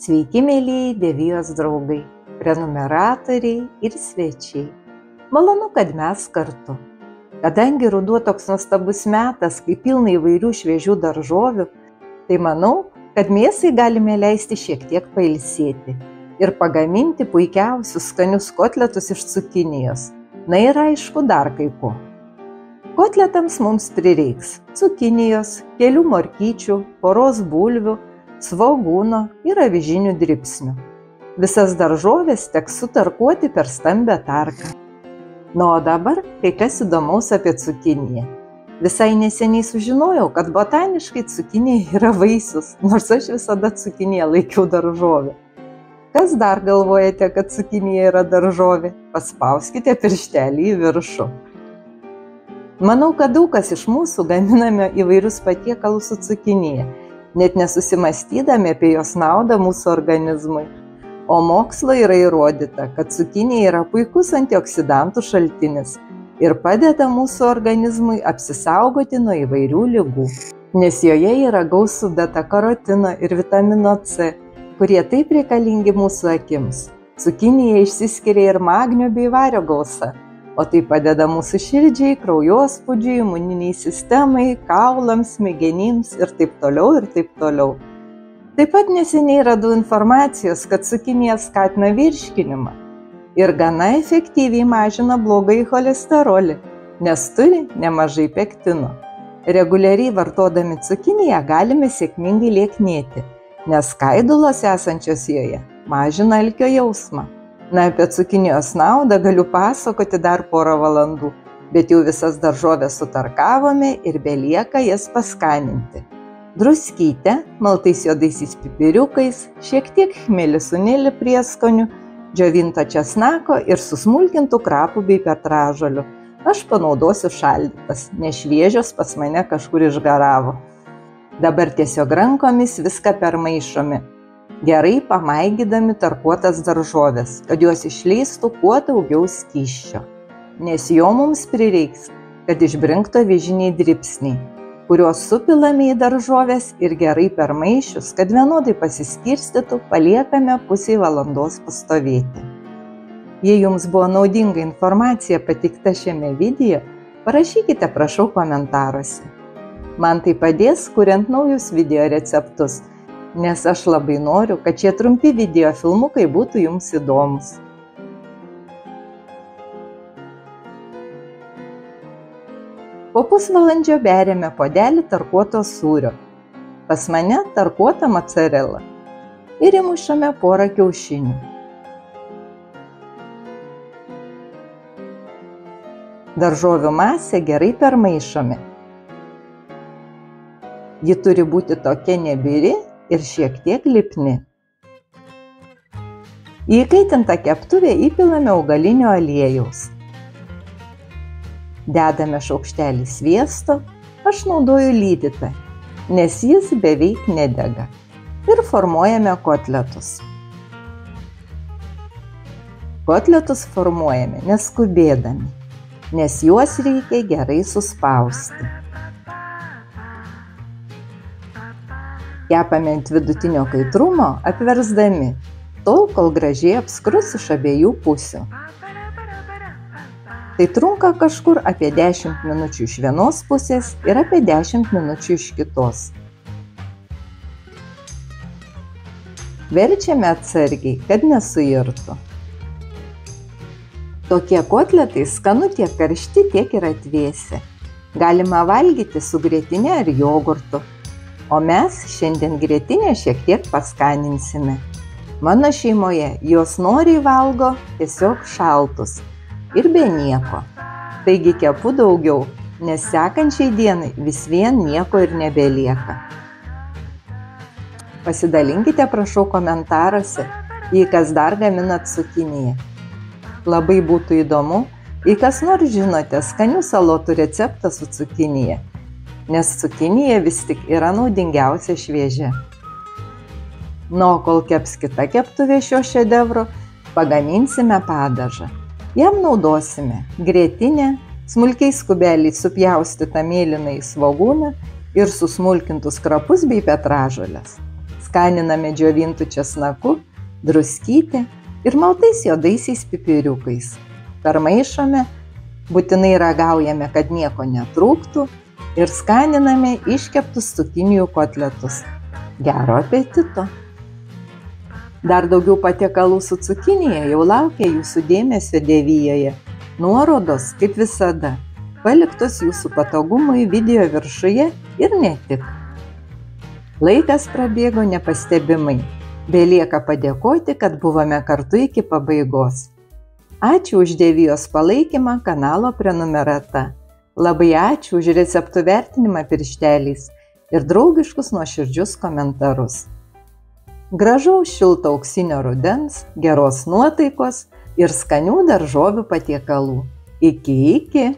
Sveiki, mėlyjei Devijos draugai, prenumeratoriai ir svečiai. Malonu, kad mes kartu. Kadangi ruduo toks nuostabus metas, kai pilna įvairių šviežių daržovių, tai manau, kad mėsai galime leisti šiek tiek pailsėti ir pagaminti puikiausius skanius kotletus iš cukinijos. Na ir aišku, dar kai ko. Kotletams mums prireiks cukinijos, kelių morkyčių, poros bulvių, svogūno ir avižinių dribsnių. Visas daržoves teks sutarkuoti per stambią tarką. Na, o dabar kai kas įdomaus apie cukiniją. Visai neseniai sužinojau, kad botaniškai cukinija yra vaisius, nors aš visada cukiniją laikiau daržovę. Kas dar galvojate, kad cukinija yra daržovė? Paspauskite pirštelį į viršų. Manau, kad daug kas iš mūsų gaminame įvairius patiekalus su cukinija, net nesusimąstydami apie jos naudą mūsų organizmui. O mokslo yra įrodyta, kad cukinija yra puikus antioksidantų šaltinis ir padeda mūsų organizmui apsisaugoti nuo įvairių ligų, nes joje yra gausu beta-karotino ir vitamino C, kurie taip reikalingi mūsų akims. Cukinija išsiskiria ir magnio bei vario gausa, o tai padeda mūsų širdžiai, kraujospūdžiui, imuniniai sistemai, kaulams, smegenims ir taip toliau ir taip toliau. Taip pat neseniai radau informacijos, kad cukinija skatina virškinimą ir gana efektyviai mažina blogąjį cholesterolį, nes turi nemažai pektino. Reguliariai vartodami cukiniją galime sėkmingai lieknėti, nes skaidulos esančios joje mažina alkio jausmą. Na, apie cukinijos naudą galiu pasakoti dar porą valandų, bet jau visas daržoves sutarkavome ir belieka jas paskaninti. Druskytę, maltais juodaisiais pipiriukais, šiek tiek chmelisūnėlį prieskonių, džiovinto česnako ir susmulkintų krapų bei petražolių. Aš panaudosiu šaldytas, nes šviežios pas mane kažkur išgaravo. Dabar tiesiog rankomis viską permaišome, gerai pamaigydami tarkuotas daržoves, kad jos išleistų kuo daugiau skysčio, nes jo mums prireiks, kad išbrinktų avižiniai dribsniai, kuriuos supilame į daržoves ir gerai permaišius, kad vienodai pasiskirstytų, paliekame pusei valandos pastovėti. Jei jums buvo naudinga informacija pateikta šiame video, parašykite prašau komentaruose. Man tai padės, kuriant naujus video receptus, nes aš labai noriu, kad šie trumpi video filmukai būtų jums įdomus. Po pusvalandžio beriame puodelį tarkuoto sūrio. Pas mane tarkuota mozzarella. Ir įmušame porą kiaušinių. Daržovių masę gerai permaišome. Ji turi būti tokia nebiri ir šiek tiek lipni. Į įkaitintą keptuvę įpilame augalinio aliejaus. Dedame šaukštelį sviesto, aš naudoju lydytą, nes jis beveik nedega. Ir formuojame kotletus. Kotletus formuojame neskubėdami, nes juos reikia gerai suspausti. Kepame ant vidutinio kaitrumo, apversdami, tol, kol gražiai apskrus iš abiejų pusių. Tai trunka kažkur apie 10 minučių iš vienos pusės ir apie 10 minučių iš kitos. Verčiame atsargiai, kad nesuirtų. Tokie kotletai skanu tiek karšti, tiek ir atvėsę. Galima valgyti su grietinė ar jogurtu. O mes šiandien grietinę šiek tiek paskaninsime. Mano šeimoje jos noriai valgo tiesiog šaltus ir be nieko. Taigi kepu daugiau, nes sekančiai dienai vis vien nieko ir nebelieka. Pasidalinkite prašau komentaruose, jei kas dar gaminat cukiniją. Labai būtų įdomu, jei kas nors žinote skanių salotų receptą su cukinija, nes cukinija vis tik yra naudingiausia šviežia. Na, o kol keps kita keptuvė šio šedevro, pagaminsime padažą. Jam naudosime grietinę, smulkiais kubeliais supjaustytą mėlynąjį svogūną ir susmulkintus krapus bei petražoles. Skaniname džiovintų česnaku, druskyte ir maltais juodaisiais pipiriukais. Permaišome, būtinai ragaujame, kad nieko netrūktų ir skaniname iškeptus cukinijų kotletus. Gero apetito! Dar daugiau patiekalų su cukinija jau laukia jūsų dėmesio Devijoje. Nuorodos, kaip visada, paliktos jūsų patogumui video viršuje ir ne tik. Laikas prabėgo nepastebimai. Belieka padėkoti, kad buvome kartu iki pabaigos. Ačiū už Devijos palaikymą kanalo prenumerata. Labai ačiū už receptų vertinimą piršteliais ir draugiškus nuoširdžius komentarus. Gražaus šilto auksinio rudens, geros nuotaikos ir skanių daržovių patiekalų. Iki!